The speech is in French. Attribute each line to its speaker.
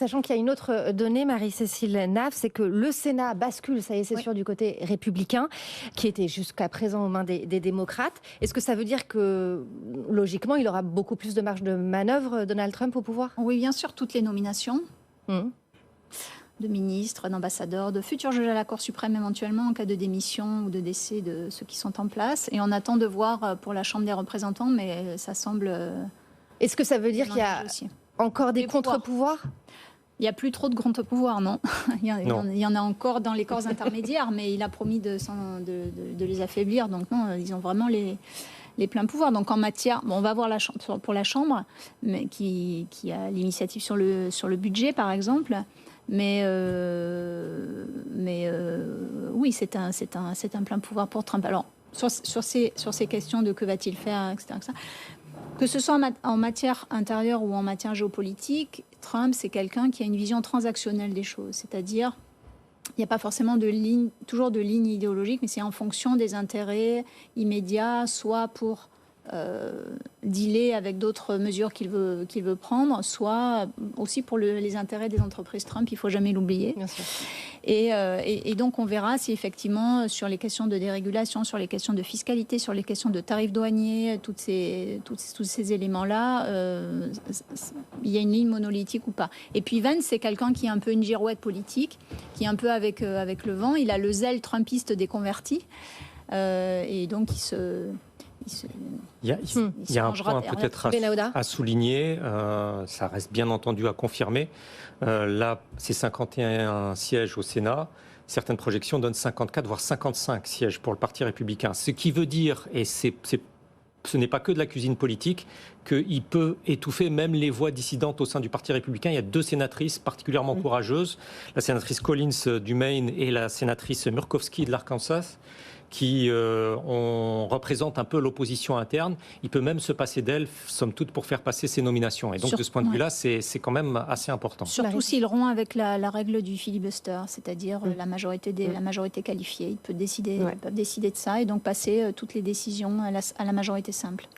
Speaker 1: Sachant qu'il y a une autre donnée, Marie-Cécile Naff, c'est que le Sénat bascule, ça y est, c'est sûr, du côté républicain, qui était jusqu'à présent aux mains des démocrates. Est-ce que ça veut dire que, logiquement, il aura beaucoup plus de marge de manœuvre, Donald Trump, au pouvoir?
Speaker 2: Oui, bien sûr, toutes les nominations de ministres, d'ambassadeurs, de futurs juges à la Cour suprême éventuellement en cas de démission ou de décès de ceux qui sont en place. Et on attend de voir pour la Chambre des représentants, mais ça semble...
Speaker 1: Est-ce que ça veut dire qu'il y a encore des contre-pouvoirs?
Speaker 2: Il n'y a plus trop de contre-pouvoirs, non. Il y en a encore dans les corps intermédiaires, mais il a promis de les affaiblir. Donc non, ils ont vraiment les pleins pouvoirs. Donc en matière, on va voir pour la Chambre, mais qui a l'initiative sur le budget, par exemple. Mais oui, c'est un plein pouvoir pour Trump. Alors sur ces questions de que va-t-il faire, etc. Que ce soit en matière intérieure ou en matière géopolitique, Trump, c'est quelqu'un qui a une vision transactionnelle des choses. C'est-à-dire, il n'y a pas forcément toujours de ligne idéologique, mais c'est en fonction des intérêts immédiats, soit pour dealer avec d'autres mesures qu'il veut prendre, soit aussi pour les intérêts des entreprises Trump, il ne faut jamais l'oublier. Et donc on verra si effectivement sur les questions de dérégulation, sur les questions de fiscalité, sur les questions de tarifs douaniers, tous ces éléments-là, il y a une ligne monolithique ou pas. Et puis Vance, c'est quelqu'un qui est un peu une girouette politique, qui est un peu avec le vent. Il a le zèle trumpiste des convertis. Et donc
Speaker 3: il y a un point peut-être à souligner, ça reste bien entendu à confirmer. Là, c'est 51 sièges au Sénat. Certaines projections donnent 54, voire 55 sièges pour le Parti républicain. Ce qui veut dire, et ce n'est pas que de la cuisine politique, qu'il peut étouffer même les voix dissidentes au sein du Parti républicain. Il y a 2 sénatrices particulièrement courageuses, la sénatrice Collins du Maine et la sénatrice Murkowski de l'Arkansas, qui représentent un peu l'opposition interne. Il peut même se passer d'elle, somme toute, pour faire passer ses nominations. Et donc, de ce point de vue-là, c'est quand même assez important.
Speaker 2: Surtout s'ils rompt avec la règle du filibuster, c'est-à-dire la majorité qualifiée. Ils peuvent décider de ça et donc passer toutes les décisions à la majorité simple.